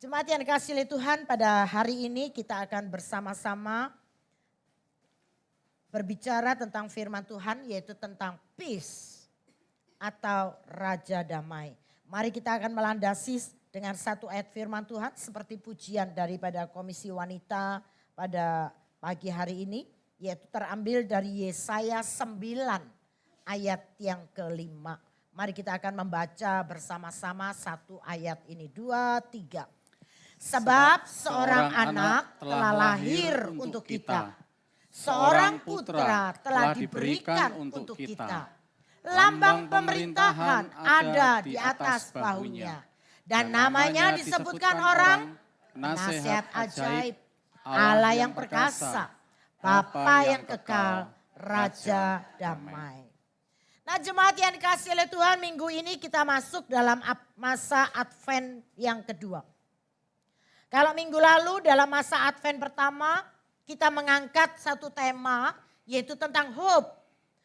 Jemaat yang dikasihi oleh Tuhan, pada hari ini kita akan bersama-sama berbicara tentang firman Tuhan, yaitu tentang peace atau Raja Damai. Mari kita akan melandasi dengan satu ayat firman Tuhan seperti pujian daripada Komisi Wanita pada pagi hari ini, yaitu terambil dari Yesaya 9 ayat yang kelima. Mari kita akan membaca bersama-sama satu ayat ini. 2, 3. Sebab seorang anak telah lahir untuk kita. Seorang putra telah diberikan untuk kita. Lambang pemerintahan ada di atas bahunya. Dan namanya disebutkan orang Penasihat Ajaib, Allah yang perkasa, Bapa yang kekal, Raja Damai. Nah, jemaat yang dikasihi oleh Tuhan, minggu ini kita masuk dalam masa Advent yang kedua. Kalau minggu lalu dalam masa Advent pertama kita mengangkat satu tema yaitu tentang hope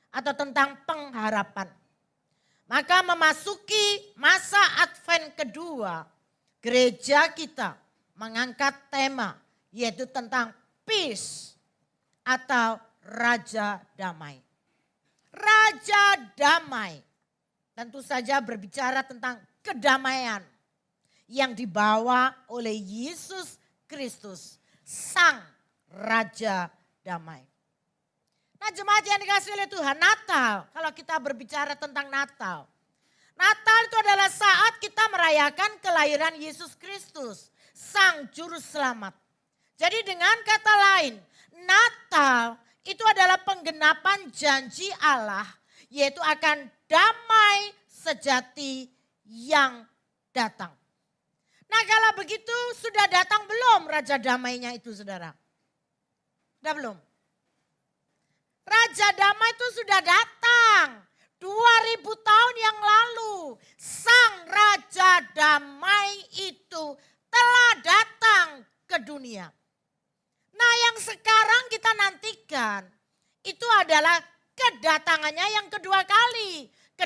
atau tentang pengharapan. Maka memasuki masa Advent kedua gereja kita mengangkat tema yaitu tentang peace atau Raja Damai. Raja Damai tentu saja berbicara tentang kedamaian yang dibawa oleh Yesus Kristus, Sang Raja Damai. Nah, jemaat yang dikasihi oleh Tuhan, Natal, kalau kita berbicara tentang Natal. Natal itu adalah saat kita merayakan kelahiran Yesus Kristus, Sang Juru Selamat. Jadi dengan kata lain, Natal itu adalah penggenapan janji Allah, yaitu akan damai sejati yang datang. Nah, kalau begitu sudah datang belum Raja Damainya itu, saudara? Sudah belum? Raja Damai itu sudah datang 2000 tahun yang lalu. Sang Raja Damai itu telah datang ke dunia. Nah, yang sekarang kita nantikan itu adalah kedatangannya yang kedua kali. Ke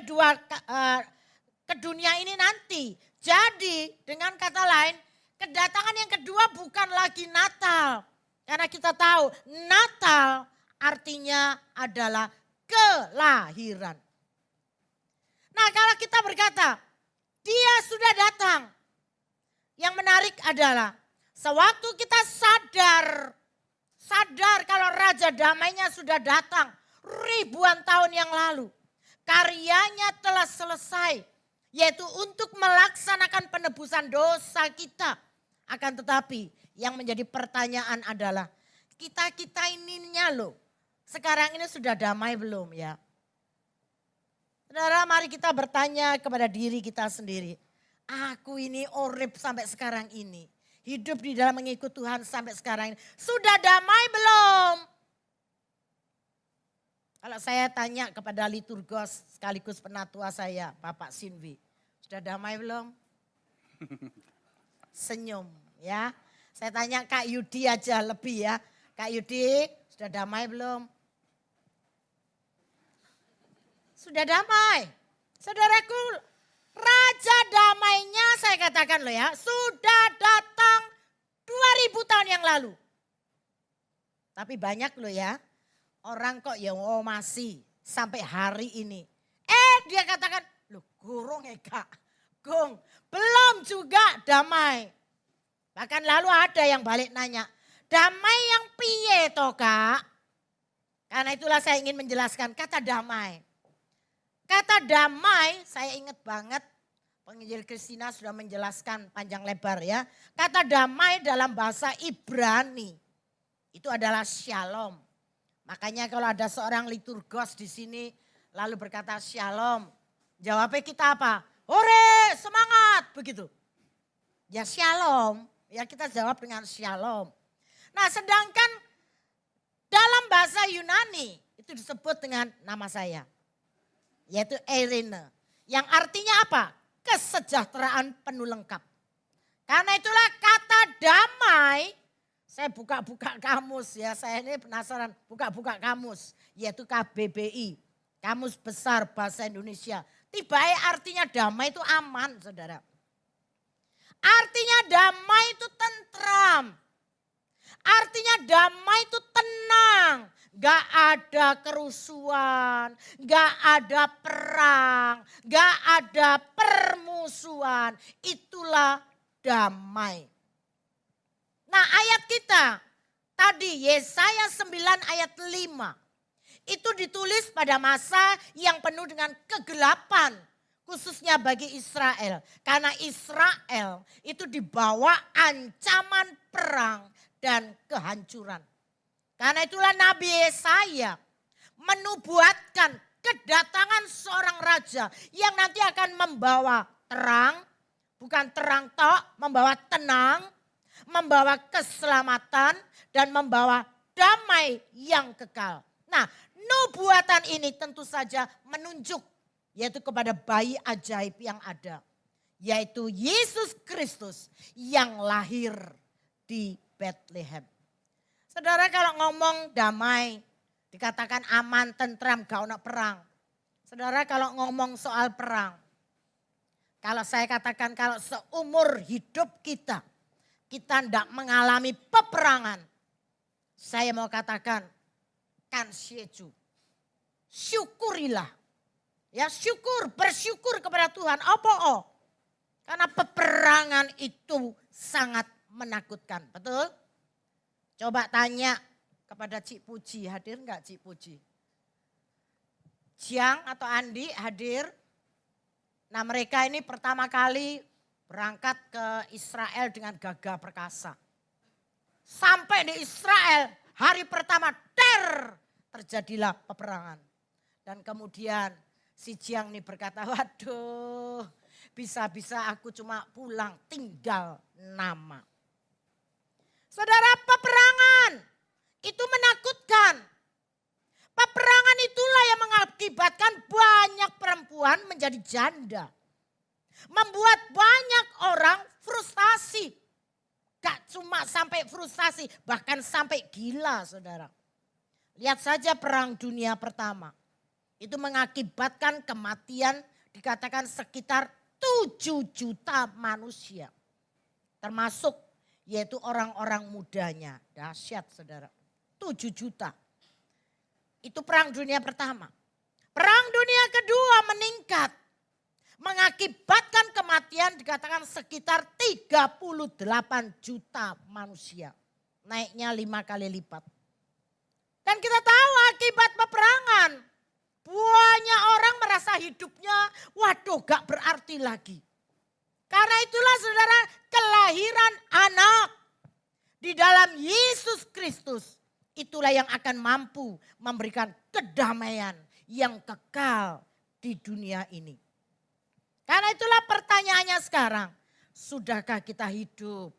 dunia ini nanti. Jadi dengan kata lain, kedatangan yang kedua bukan lagi Natal. Karena kita tahu Natal artinya adalah kelahiran. Nah, kalau kita berkata, dia sudah datang. Yang menarik adalah sewaktu kita sadar kalau Raja Damainya sudah datang ribuan tahun yang lalu. Karyanya telah selesai. Yaitu untuk melaksanakan penebusan dosa kita. Akan tetapi yang menjadi pertanyaan adalah kita ininya loh. Sekarang ini sudah damai belum ya? Saudara, mari kita bertanya kepada diri kita sendiri. Aku ini urip sampai sekarang ini. Hidup di dalam mengikut Tuhan sampai sekarang ini. Sudah damai belum? Kalau saya tanya kepada liturgos sekaligus penatua saya, Bapak Sinwi. Sudah damai belum? Senyum ya. Saya tanya Kak Yudi aja lebih ya. Kak Yudi, sudah damai belum? Sudah damai. Saudaraku, Raja Damainya saya katakan loh ya, sudah datang 2000 tahun yang lalu. Tapi banyak loh ya, orang kok ya masih sampai hari ini. Dia katakan, loh gurung ya Kak, gong, belum juga damai. Bahkan lalu ada yang balik nanya, damai yang piye toh Kak? Karena itulah saya ingin menjelaskan kata damai. Kata damai, saya ingat banget penginjil Kristina sudah menjelaskan panjang lebar ya. Kata damai dalam bahasa Ibrani itu adalah shalom. Makanya kalau ada seorang liturgos di sini lalu berkata shalom. Jawabnya kita apa? Hore, semangat, begitu. Ya shalom, ya kita jawab dengan shalom. Nah, sedangkan dalam bahasa Yunani itu disebut dengan nama saya. Yaitu Eirene. Yang artinya apa? Kesejahteraan penuh lengkap. Karena itulah kata damai. Saya buka-buka kamus ya. Saya ini penasaran buka-buka kamus. Yaitu KBBI. Kamus Besar Bahasa Indonesia. Tibae artinya damai itu aman, saudara. Artinya damai itu tentram. Artinya damai itu tenang. Gak ada kerusuhan, gak ada perang, gak ada permusuhan. Itulah damai. Nah ayat kita tadi Yesaya 9 ayat 5. Itu ditulis pada masa yang penuh dengan kegelapan. Khususnya bagi Israel. Karena Israel itu dibawa ancaman perang dan kehancuran. Karena itulah Nabi Yesaya menubuatkan kedatangan seorang raja yang nanti akan membawa terang, bukan terang tok, membawa tenang, membawa keselamatan dan membawa damai yang kekal. Nah, nubuatan ini tentu saja menunjuk yaitu kepada bayi ajaib yang ada, yaitu Yesus Kristus yang lahir di Bethlehem. Saudara kalau ngomong damai, dikatakan aman, tentram, gak ada perang. Saudara kalau ngomong soal perang, kalau saya katakan kalau seumur hidup kita tidak mengalami peperangan. Saya mau katakan, kansyeju, syukurilah. Ya syukur, bersyukur kepada Tuhan. Apa? Karena peperangan itu sangat menakutkan, betul? Coba tanya kepada Cik Puji, hadir enggak Cik Puji? Jiang atau Andi hadir. Nah mereka ini pertama kali berangkat ke Israel dengan gagah perkasa. Sampai di Israel hari pertama terjadilah peperangan. Dan kemudian si Jiang ini berkata, waduh bisa-bisa aku cuma pulang tinggal nama. Saudara, peperangan itu menakutkan. Peperangan itulah yang mengakibatkan banyak perempuan menjadi janda. Membuat banyak orang frustasi. Gak cuma sampai frustasi, bahkan sampai gila saudara. Lihat saja Perang Dunia Pertama. Itu mengakibatkan kematian dikatakan sekitar 7 juta manusia. Termasuk yaitu orang-orang mudanya. Dahsyat saudara. 7 juta. Itu Perang Dunia Pertama. Perang Dunia Kedua meningkat. Mengakibatkan kematian dikatakan sekitar 38 juta manusia. Naiknya 5 kali lipat. Dan kita tahu akibat peperangan. Banyak orang merasa hidupnya waduh gak berarti lagi. Karena itulah saudara kelahiran anak di dalam Yesus Kristus. Itulah yang akan mampu memberikan kedamaian yang kekal di dunia ini. Karena itulah pertanyaannya sekarang. Sudahkah kita hidup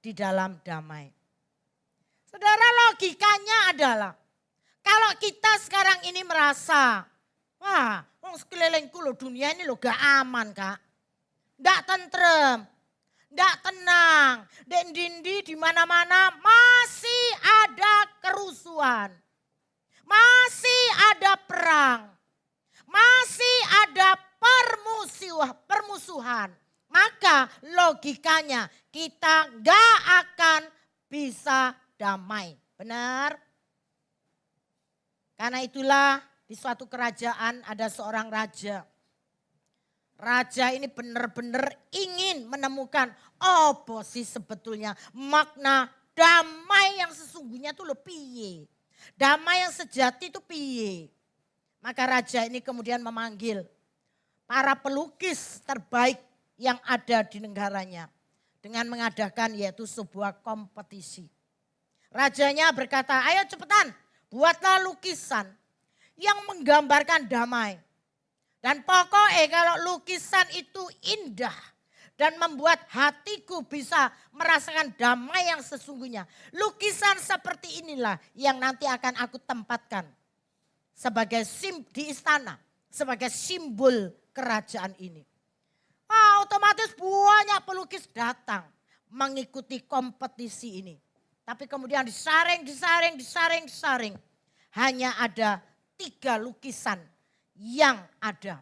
di dalam damai? Saudara logikanya adalah. Kalau kita sekarang ini merasa. Wah sekelilingku loh dunia ini loh gak aman kak. Gak tentrem. Gak tenang. Dan dindi di mana-mana masih ada kerusuhan. Masih ada perang. Masih ada permusuhan. Maka logikanya kita gak akan bisa damai. Benar? Karena itulah di suatu kerajaan ada seorang raja. Raja ini benar-benar ingin menemukan apa sih sebetulnya makna damai yang sesungguhnya itu loh piye. Damai yang sejati itu piye. Maka raja ini kemudian memanggil para pelukis terbaik yang ada di negaranya. Dengan mengadakan yaitu sebuah kompetisi. Rajanya berkata, ayo cepetan buatlah lukisan yang menggambarkan damai. Dan pokoknya kalau lukisan itu indah dan membuat hatiku bisa merasakan damai yang sesungguhnya. Lukisan seperti inilah yang nanti akan aku tempatkan sebagai di istana, sebagai simbol kerajaan ini. Otomatis banyak pelukis datang mengikuti kompetisi ini. Tapi kemudian disaring. Hanya ada 3 lukisan yang ada.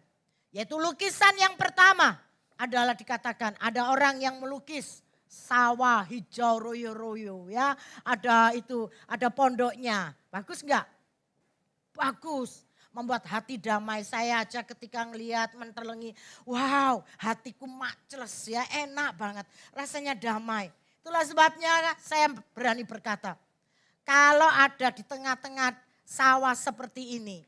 Yaitu lukisan yang pertama, adalah dikatakan ada orang yang melukis sawah hijau royo-royo ya. Ada pondoknya. Bagus enggak? Bagus. Membuat hati damai. Saya aja ketika ngelihat menterlengi, wow, hatiku maceles ya, enak banget. Rasanya damai. Itulah sebabnya saya berani berkata, kalau ada di tengah-tengah sawah seperti ini,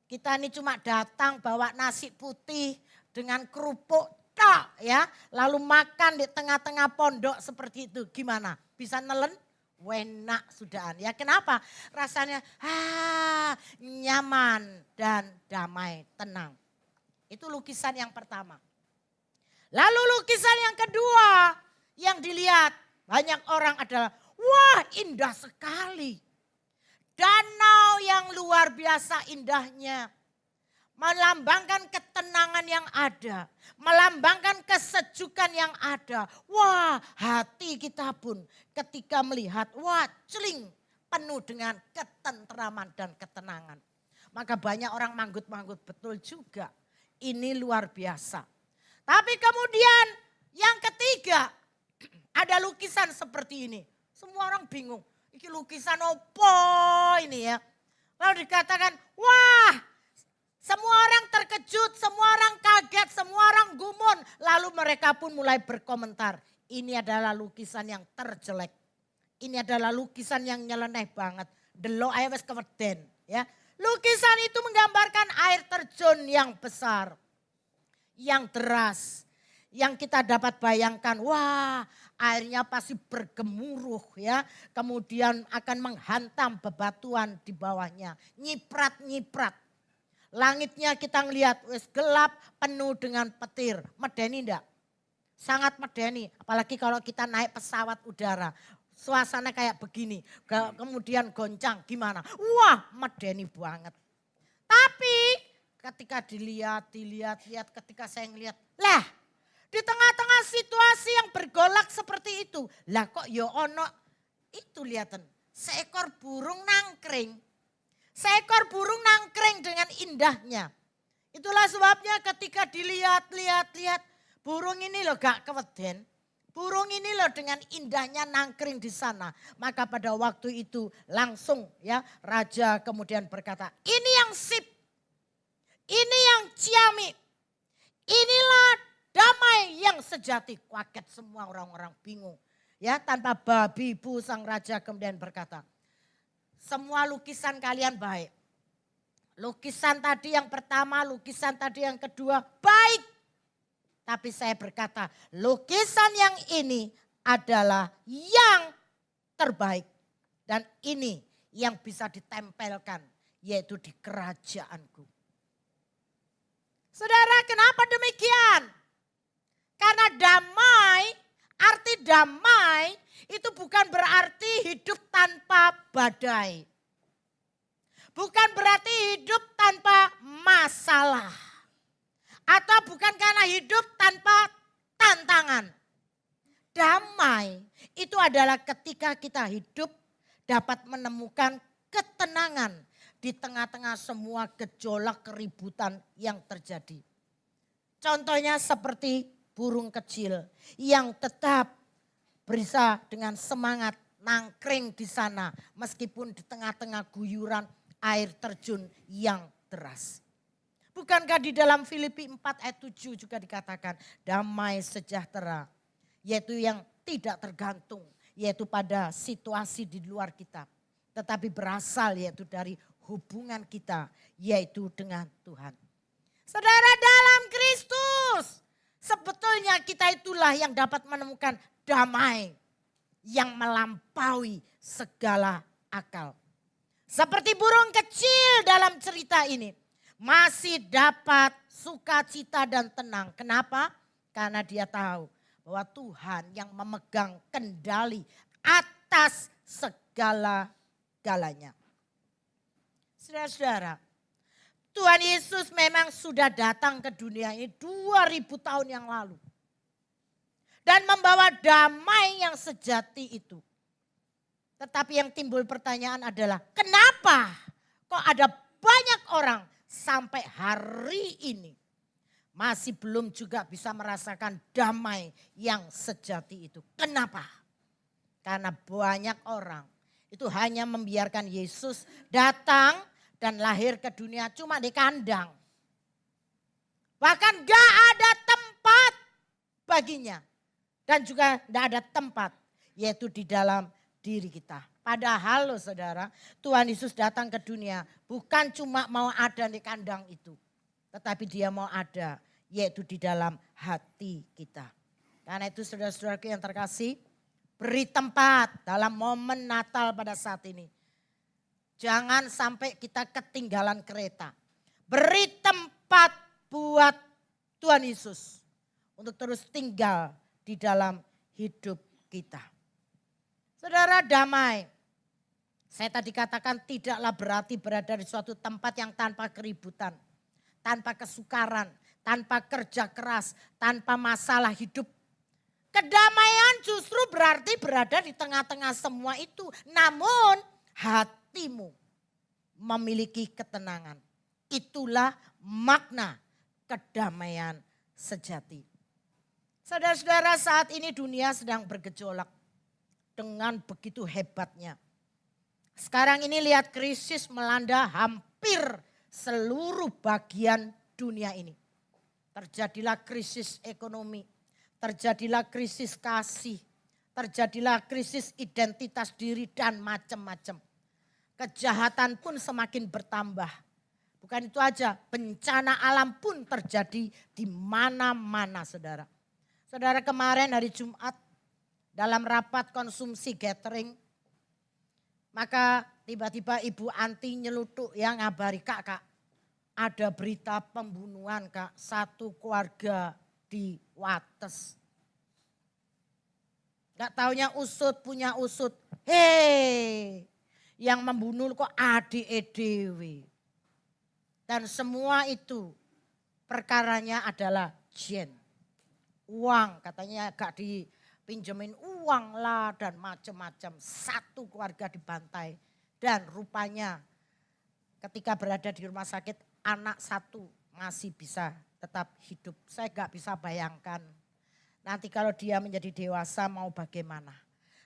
kita ini cuma datang bawa nasi putih dengan kerupuk tok ya, lalu makan di tengah-tengah pondok seperti itu. Gimana? Bisa nelen? Enak sudahan ya. Kenapa? Rasanya nyaman dan damai, tenang. Itu lukisan yang pertama. Lalu lukisan yang kedua yang dilihat banyak orang adalah, wah indah sekali. Danau yang luar biasa indahnya. Melambangkan ketenangan yang ada. Melambangkan kesejukan yang ada. Wah, hati kita pun ketika melihat, wah celing, penuh dengan ketentraman dan ketenangan. Maka banyak orang manggut-manggut, betul juga. Ini luar biasa. Tapi kemudian yang ketiga, ada lukisan seperti ini. Semua orang bingung, ini lukisan apa ini ya. Lalu dikatakan, wah, semua orang terkejut, semua orang kaget, semua orang gumun. Lalu mereka pun mulai berkomentar. Ini adalah lukisan yang terjelek. Ini adalah lukisan yang nyeleneh banget. Delok ae wis keweden ya. Lukisan itu menggambarkan air terjun yang besar. Yang deras. Yang kita dapat bayangkan, wah airnya pasti bergemuruh ya. Kemudian akan menghantam bebatuan di bawahnya. Nyiprat-nyiprat. Langitnya kita ngelihat wis gelap penuh dengan petir. Medeni enggak? Sangat medeni. Apalagi kalau kita naik pesawat udara. Suasana kayak begini. Kemudian goncang gimana? Wah medeni banget. Tapi ketika dilihat ketika saya ngelihat. Lah di tengah-tengah situasi yang bergolak seperti itu. Lah kok ya ono itu lihatan. Seekor burung nangkring. Seekor burung nangkring dengan indahnya. Itulah sebabnya ketika dilihat, burung ini loh gak keweden. Burung ini loh dengan indahnya nangkring di sana. Maka pada waktu itu langsung ya raja kemudian berkata, ini yang sip, ini yang ciamik, inilah damai yang sejati. Kaget semua orang-orang bingung. Ya tanpa babi bu sang raja kemudian berkata, semua lukisan kalian baik. Lukisan tadi yang pertama, lukisan tadi yang kedua baik. Tapi saya berkata lukisan yang ini adalah yang terbaik. Dan ini yang bisa ditempelkan yaitu di kerajaanku. Saudara kenapa demikian? Karena damai, arti damai itu bukan berarti hidup tanpa badai. Bukan berarti hidup tanpa masalah. Atau bukan karena hidup tanpa tantangan. Damai itu adalah ketika kita hidup dapat menemukan ketenangan di tengah-tengah semua gejolak keributan yang terjadi. Contohnya seperti burung kecil yang tetap bisa dengan semangat nangkring di sana meskipun di tengah-tengah guyuran air terjun yang deras. Bukankah di dalam Filipi 4 ayat 7 juga dikatakan damai sejahtera yaitu yang tidak tergantung yaitu pada situasi di luar kita. Tetapi berasal yaitu dari hubungan kita yaitu dengan Tuhan. Saudara dalam Kristus sebetulnya kita itulah yang dapat menemukan damai yang melampaui segala akal. Seperti burung kecil dalam cerita ini masih dapat sukacita dan tenang. Kenapa? Karena dia tahu bahwa Tuhan yang memegang kendali atas segala-galanya. Saudara-saudara, Tuhan Yesus memang sudah datang ke dunia ini 2000 tahun yang lalu. Dan membawa damai yang sejati itu. Tetapi yang timbul pertanyaan adalah kenapa kok ada banyak orang sampai hari ini masih belum juga bisa merasakan damai yang sejati itu. Kenapa? Karena banyak orang itu hanya membiarkan Yesus datang dan lahir ke dunia cuma di kandang. Bahkan gak ada tempat baginya. Dan juga tidak ada tempat, yaitu di dalam diri kita. Padahal loh saudara, Tuhan Yesus datang ke dunia bukan cuma mau ada di kandang itu. Tetapi dia mau ada, yaitu di dalam hati kita. Karena itu saudara-saudaraku yang terkasih, beri tempat dalam momen Natal pada saat ini. Jangan sampai kita ketinggalan kereta. Beri tempat buat Tuhan Yesus untuk terus tinggal di dalam hidup kita. Saudara, damai. Saya tadi katakan tidaklah berarti berada di suatu tempat yang tanpa keributan, tanpa kesukaran, tanpa kerja keras, tanpa masalah hidup. Kedamaian justru berarti berada di tengah-tengah semua itu. Namun hatimu memiliki ketenangan. Itulah makna kedamaian sejati. Saudara-saudara, saat ini dunia sedang bergejolak dengan begitu hebatnya. Sekarang ini lihat krisis melanda hampir seluruh bagian dunia ini. Terjadilah krisis ekonomi, terjadilah krisis kasih, terjadilah krisis identitas diri dan macam-macam. Kejahatan pun semakin bertambah. Bukan itu aja, bencana alam pun terjadi di mana-mana saudara. Saudara, kemarin hari Jumat dalam rapat konsumsi gathering, maka tiba-tiba Ibu Anti nyelutuk yang ngabari, kak ada berita pembunuhan kak, satu keluarga di Wates. Gak taunya usut punya usut, hei yang membunuh kok adik EDW. Dan semua itu perkaranya adalah jen. Uang katanya gak dipinjemin uang lah dan macam-macam. Satu keluarga dibantai dan rupanya ketika berada di rumah sakit anak satu masih bisa tetap hidup. Saya gak bisa bayangkan nanti kalau dia menjadi dewasa mau bagaimana.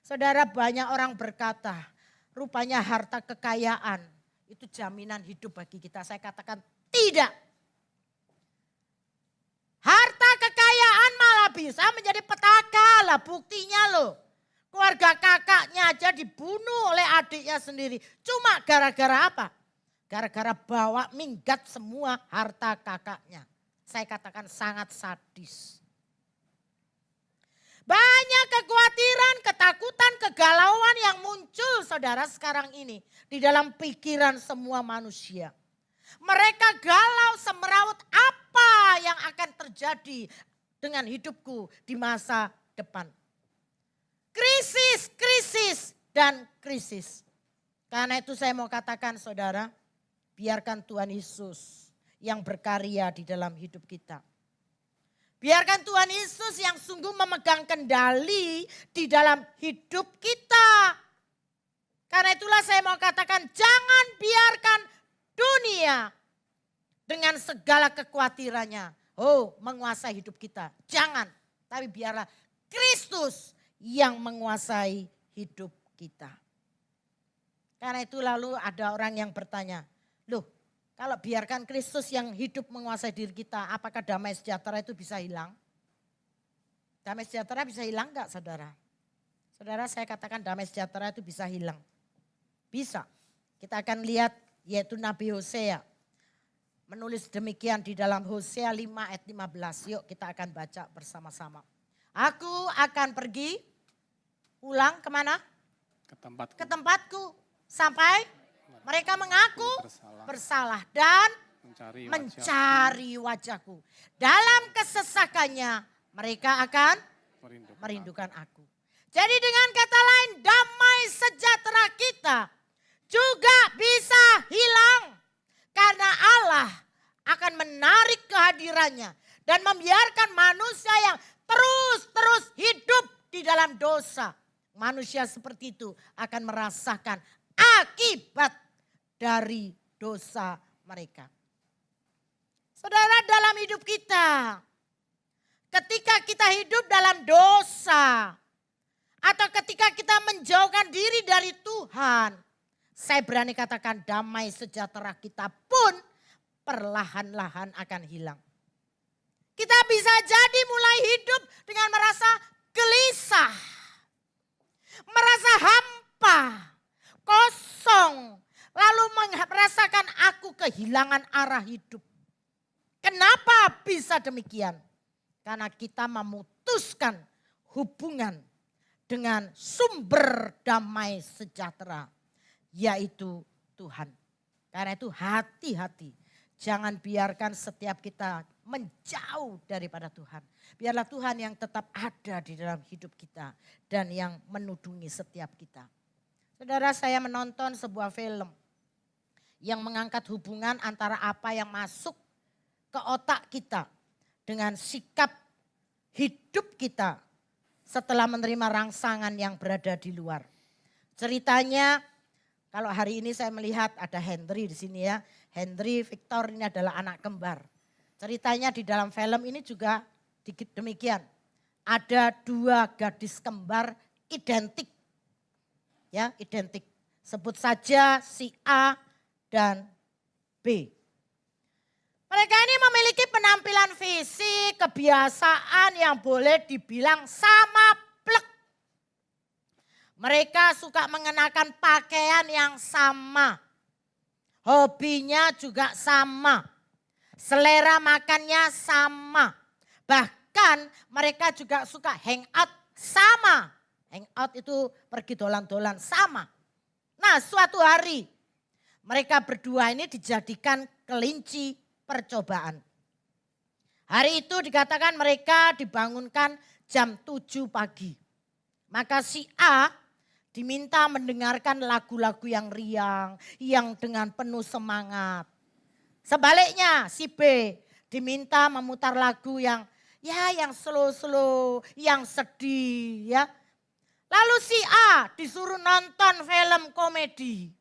Saudara, banyak orang berkata rupanya harta kekayaan itu jaminan hidup bagi kita. Saya katakan tidak. Harta kekayaan malah bisa menjadi petaka lah, buktinya loh. Keluarga kakaknya aja dibunuh oleh adiknya sendiri. Cuma gara-gara apa? Gara-gara bawa minggat semua harta kakaknya. Saya katakan sangat sadis. Banyak kekhawatiran, ketakutan, kegalauan yang muncul saudara sekarang ini. Di dalam pikiran semua manusia. Mereka galau semeraut apa yang akan terjadi dengan hidupku di masa depan. Krisis, krisis, dan krisis. Karena itu saya mau katakan saudara, biarkan Tuhan Yesus yang berkarya di dalam hidup kita. Biarkan Tuhan Yesus yang sungguh memegang kendali di dalam hidup kita. Karena itulah saya mau katakan jangan biarkan dunia dengan segala kekhawatirannya menguasai hidup kita. Jangan, tapi biarlah Kristus yang menguasai hidup kita. Karena itu lalu ada orang yang bertanya, loh kalau biarkan Kristus yang hidup menguasai diri kita, apakah damai sejahtera itu bisa hilang? Damai sejahtera bisa hilang enggak saudara? Saudara, saya katakan damai sejahtera itu bisa hilang. Bisa. Kita akan lihat yaitu Nabi Hosea. Menulis demikian di dalam Hosea 5 ayat 15. Yuk kita akan baca bersama-sama. Aku akan pergi pulang kemana? Ke tempatku. Sampai mereka mengaku bersalah dan mencari wajahku. Dalam kesesakannya mereka akan merindukan aku. Jadi dengan kata lain damai sejahtera kita juga bisa hilang. Karena Allah akan menarik kehadirannya dan membiarkan manusia yang terus hidup di dalam dosa. Manusia seperti itu akan merasakan akibat dari dosa mereka. Saudara, dalam hidup kita, ketika kita hidup dalam dosa, atau ketika kita menjauhkan diri dari Tuhan, saya berani katakan damai sejahtera kita pun perlahan-lahan akan hilang. Kita bisa jadi mulai hidup dengan merasa gelisah, merasa hampa, kosong, lalu merasakan aku kehilangan arah hidup. Kenapa bisa demikian? Karena kita memutuskan hubungan dengan sumber damai sejahtera, yaitu Tuhan. Karena itu hati-hati, jangan biarkan setiap kita menjauh daripada Tuhan. Biarlah Tuhan yang tetap ada di dalam hidup kita dan yang menudungi setiap kita. Saudara, saya menonton sebuah film yang mengangkat hubungan antara apa yang masuk ke otak kita dengan sikap hidup kita setelah menerima rangsangan yang berada di luar. Ceritanya, kalau hari ini saya melihat ada Henry di sini ya. Henry Victor ini adalah anak kembar. Ceritanya di dalam film ini juga demikian. Ada dua gadis kembar identik. Ya, identik. Sebut saja si A dan B. Mereka ini memiliki penampilan fisik, kebiasaan yang boleh dibilang sama plek. Mereka suka mengenakan pakaian yang sama. Hobinya juga sama. Selera makannya sama. Bahkan mereka juga suka hangout sama. Hangout itu pergi dolan-dolan sama. Nah, suatu hari mereka berdua ini dijadikan kelinci percobaan. Hari itu dikatakan mereka dibangunkan jam 7 pagi. Maka si A diminta mendengarkan lagu-lagu yang riang, yang dengan penuh semangat. Sebaliknya si B diminta memutar lagu yang slow-slow, yang sedih ya. Lalu si A disuruh nonton film komedi.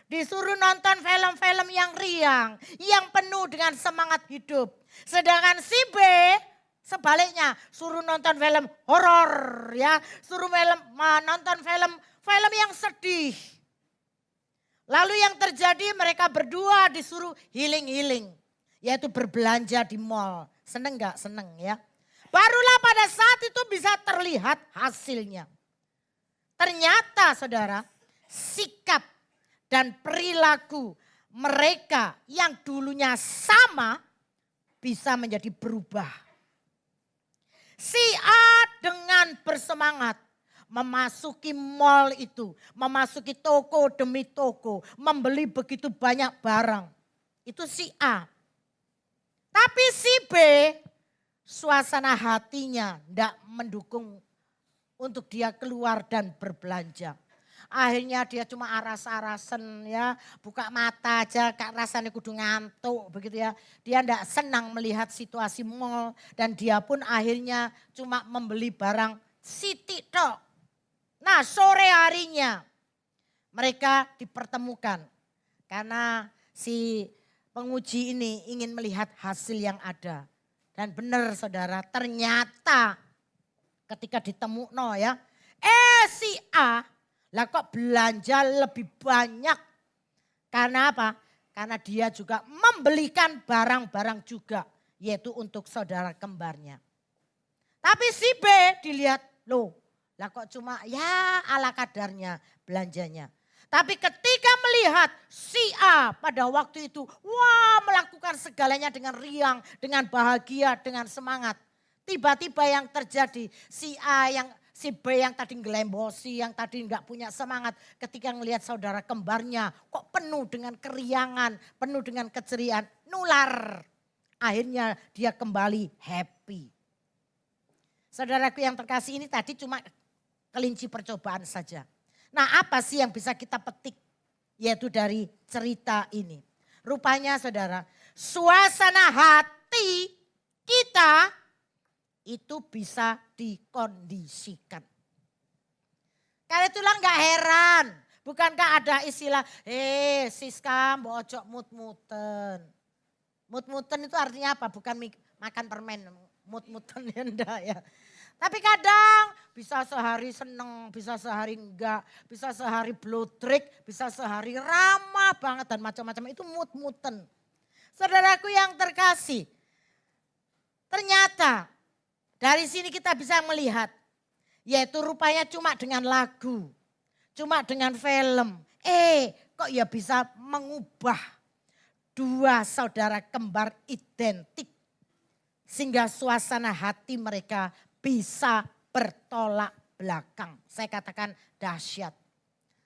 Disuruh nonton film-film yang riang, yang penuh dengan semangat hidup. Sedangkan si B sebaliknya suruh nonton film horor ya, suruh nonton film yang sedih. Lalu yang terjadi mereka berdua disuruh healing-healing, yaitu berbelanja di mall. Seneng gak? Seneng ya. Barulah pada saat itu bisa terlihat hasilnya. Ternyata saudara, sikap dan perilaku mereka yang dulunya sama bisa menjadi berubah. Si A dengan bersemangat memasuki mall itu, memasuki toko demi toko, membeli begitu banyak barang. Itu si A. Tapi si B, suasana hatinya tidak mendukung untuk dia keluar dan berbelanja. Akhirnya dia cuma aras-arasen ya, buka mata aja rasanya kudu ngantuk begitu ya. Dia tidak senang melihat situasi mall dan dia pun akhirnya cuma membeli barang sitik tok. Nah, sore harinya mereka dipertemukan karena si penguji ini ingin melihat hasil yang ada. Dan benar saudara, ternyata ketika ditemukno ya, si A lah kok belanja lebih banyak. Karena apa? Karena dia juga membelikan barang-barang juga. Yaitu untuk saudara kembarnya. Tapi si B dilihat, loh lah kok cuma ya ala kadarnya belanjanya. Tapi ketika melihat si A pada waktu itu, wah melakukan segalanya dengan riang, dengan bahagia, dengan semangat. Tiba-tiba yang terjadi, si B yang tadi ngelembosi, yang tadi nggak punya semangat. Ketika melihat saudara kembarnya kok penuh dengan keriangan, penuh dengan keceriaan, nular. Akhirnya dia kembali happy. Saudaraku yang terkasih, ini tadi cuma kelinci percobaan saja. Nah, apa sih yang bisa kita petik yaitu dari cerita ini? Rupanya saudara, suasana hati kita itu bisa dikondisikan. Karena itulah nggak heran, bukankah ada istilah, Siska mbok ojo mut-muten. Mut-mutan itu artinya apa? Bukan makan permen, mut-mutan ya enggak ya. Tapi kadang bisa sehari seneng, bisa sehari enggak, bisa sehari blodrik, bisa sehari ramah banget dan macam-macam. Itu mut-mutan. Saudaraku yang terkasih, ternyata dari sini kita bisa melihat, yaitu rupanya cuma dengan lagu, cuma dengan film. Kok ya bisa mengubah dua saudara kembar identik. Sehingga suasana hati mereka bisa bertolak belakang. Saya katakan dahsyat.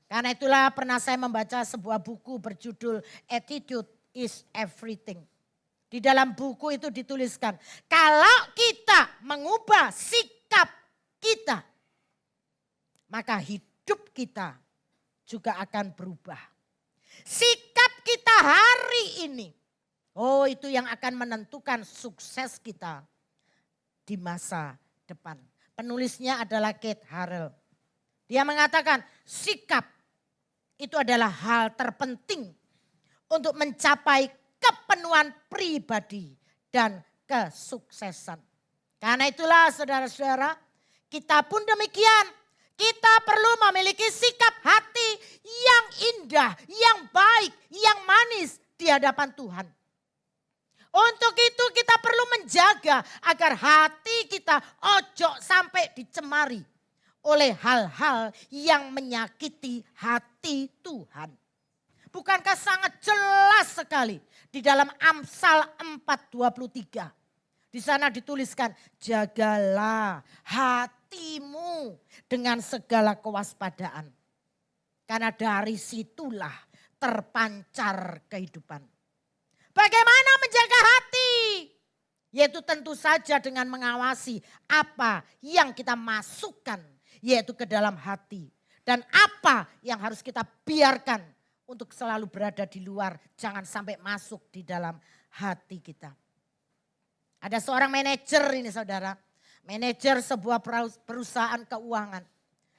Karena itulah pernah saya membaca sebuah buku berjudul Attitude is Everything. Di dalam buku itu dituliskan, kalau kita mengubah sikap kita, maka hidup kita juga akan berubah. Sikap kita hari ini, itu yang akan menentukan sukses kita di masa depan. Penulisnya adalah Keith Harrell. Dia mengatakan sikap itu adalah hal terpenting untuk mencapai kepenuhan pribadi dan kesuksesan. Karena itulah saudara-saudara, kita pun demikian. Kita perlu memiliki sikap hati yang indah, yang baik, yang manis di hadapan Tuhan. Untuk itu kita perlu menjaga agar hati kita ojo sampai dicemari oleh hal-hal yang menyakiti hati Tuhan. Bukankah sangat jelas sekali di dalam Amsal 4:23. Di sana dituliskan, jagalah hatimu dengan segala kewaspadaan. Karena dari situlah terpancar kehidupan. Bagaimana menjaga hati? Yaitu tentu saja dengan mengawasi apa yang kita masukkan, yaitu ke dalam hati. Dan apa yang harus kita biarkan untuk selalu berada di luar, jangan sampai masuk di dalam hati kita. Ada seorang manajer ini saudara, manajer sebuah perusahaan keuangan.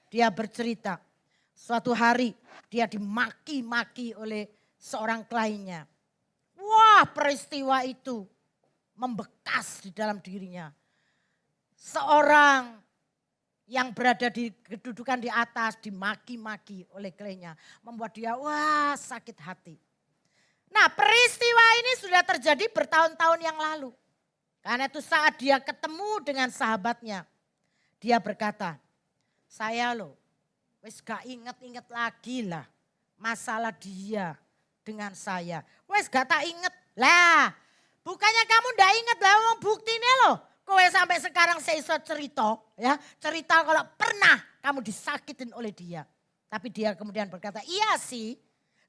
Dia bercerita, suatu hari dia dimaki-maki oleh seorang kliennya. Wah, peristiwa itu membekas di dalam dirinya. Seorang yang berada di kedudukan di atas dimaki-maki oleh kliennya. Membuat dia sakit hati. Nah, peristiwa ini sudah terjadi bertahun-tahun yang lalu. Karena itu saat dia ketemu dengan sahabatnya. Dia berkata, saya loh wes gak inget-inget lagi lah masalah dia dengan saya. Wes gak tak inget. Lah, bukannya kamu ndak inget lah buktinya loh. Kowe sampai sekarang saya iso cerita, ya. Cerita kalau pernah kamu disakitin oleh dia. Tapi dia kemudian berkata, iya sih.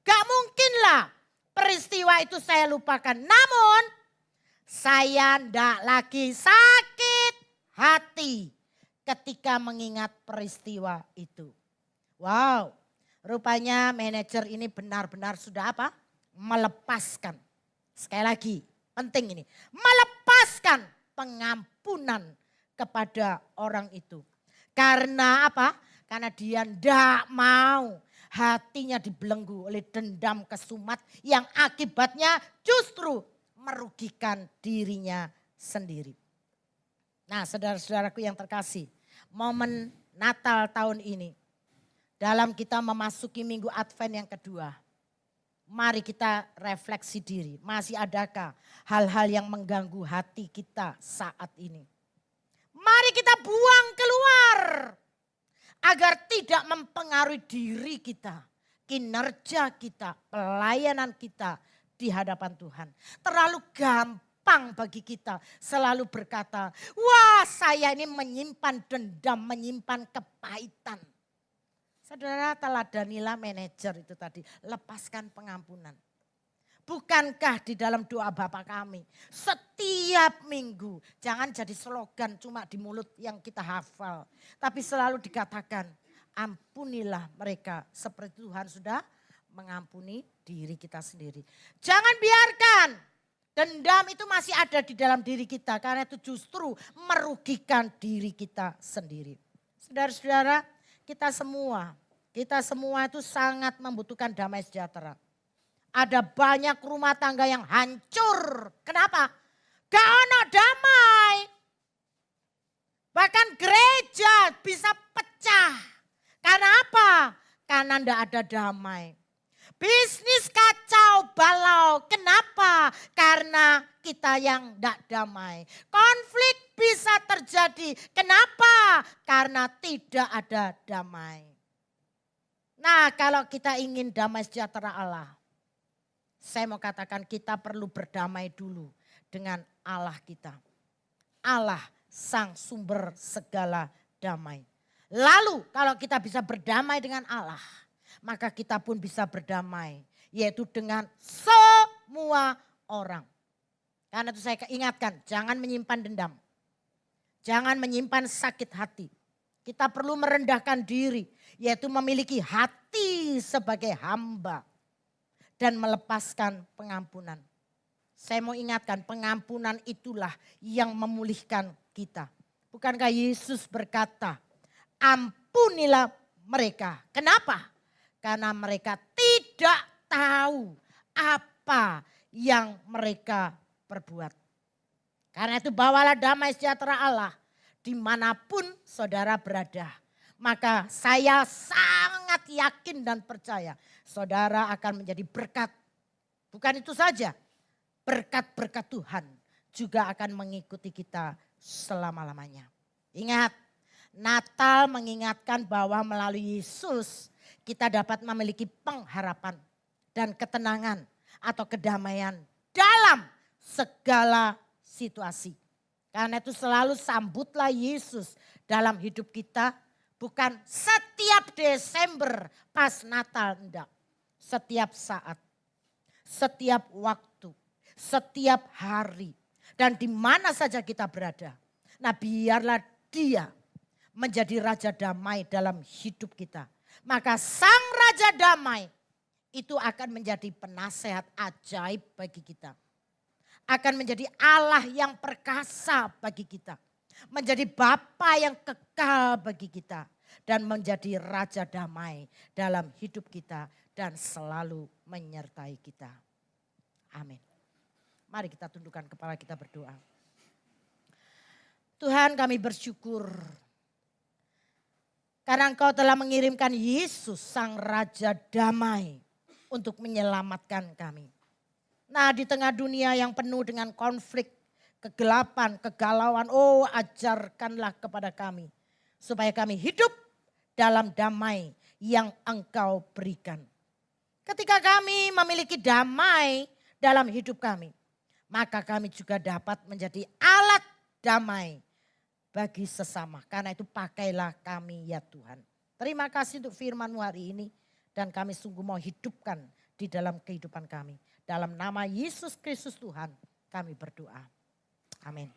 Gak mungkin lah peristiwa itu saya lupakan. Namun saya ndak lagi sakit hati ketika mengingat peristiwa itu. Wow, rupanya manajer ini benar-benar sudah apa? Melepaskan. Sekali lagi, penting ini. Melepaskan pengampunan kepada orang itu. Karena apa? Karena dia ndak mau hatinya dibelenggu oleh dendam kesumat yang akibatnya justru merugikan dirinya sendiri. Nah, saudara-saudaraku yang terkasih, momen Natal tahun ini dalam kita memasuki minggu Advent yang kedua. Mari kita refleksi diri, masih adakah hal-hal yang mengganggu hati kita saat ini? Mari kita buang keluar agar tidak mempengaruhi diri kita, kinerja kita, pelayanan kita di hadapan Tuhan. Terlalu gampang bagi kita selalu berkata, wah saya ini menyimpan dendam, menyimpan kepahitan. Saudara teladanilah manajer itu tadi, lepaskan pengampunan. Bukankah di dalam doa Bapa kami setiap minggu, jangan jadi slogan cuma di mulut yang kita hafal. Tapi selalu dikatakan, ampunilah mereka seperti Tuhan sudah mengampuni diri kita sendiri. Jangan biarkan dendam itu masih ada di dalam diri kita. Karena itu justru merugikan diri kita sendiri. Saudara-saudara, kita semua itu sangat membutuhkan damai sejahtera. Ada banyak rumah tangga yang hancur. Kenapa? Gak ada damai. Bahkan gereja bisa pecah. Karena apa? Karena tidak ada damai. Bisnis kacau balau. Kenapa? Karena kita yang tidak damai. Konflik bisa terjadi. Kenapa? Karena tidak ada damai. Nah, kalau kita ingin damai sejahtera Allah, saya mau katakan kita perlu berdamai dulu dengan Allah kita. Allah sang sumber segala damai. Lalu kalau kita bisa berdamai dengan Allah, maka kita pun bisa berdamai. Yaitu dengan semua orang. Karena itu saya ingatkan, jangan menyimpan dendam. Jangan menyimpan sakit hati. Kita perlu merendahkan diri, yaitu memiliki hati sebagai hamba. Dan melepaskan pengampunan. Saya mau ingatkan pengampunan itulah yang memulihkan kita. Bukankah Yesus berkata, ampunilah mereka. Kenapa? Karena mereka tidak tahu apa yang mereka perbuat. Karena itu bawalah damai sejahtera Allah dimanapun saudara berada. Maka saya sangat yakin dan percaya saudara akan menjadi berkat. Bukan itu saja, berkat-berkat Tuhan juga akan mengikuti kita selama-lamanya. Ingat, Natal mengingatkan bahwa melalui Yesus kita dapat memiliki pengharapan dan ketenangan atau kedamaian dalam segala situasi. Karena itu selalu sambutlah Yesus dalam hidup kita. Bukan setiap Desember pas Natal, enggak. Setiap saat, setiap waktu, setiap hari. Dan di mana saja kita berada. Nah biarlah dia menjadi Raja Damai dalam hidup kita. Maka Sang Raja Damai itu akan menjadi penasehat ajaib bagi kita. Akan menjadi Allah yang perkasa bagi kita. Menjadi Bapa yang kekal bagi kita. Dan menjadi Raja Damai dalam hidup kita. Dan selalu menyertai kita. Amin. Mari kita tundukkan kepala kita berdoa. Tuhan kami bersyukur. Karena Engkau telah mengirimkan Yesus Sang Raja Damai. Untuk menyelamatkan kami. Nah di tengah dunia yang penuh dengan konflik. Kegelapan, kegalauan. Oh ajarkanlah kepada kami. Supaya kami hidup dalam damai yang Engkau berikan. Ketika kami memiliki damai dalam hidup kami. Maka kami juga dapat menjadi alat damai bagi sesama. Karena itu pakailah kami ya Tuhan. Terima kasih untuk firman-Mu hari ini. Dan kami sungguh mau hidupkan di dalam kehidupan kami. Dalam nama Yesus Kristus Tuhan kami berdoa. Amin.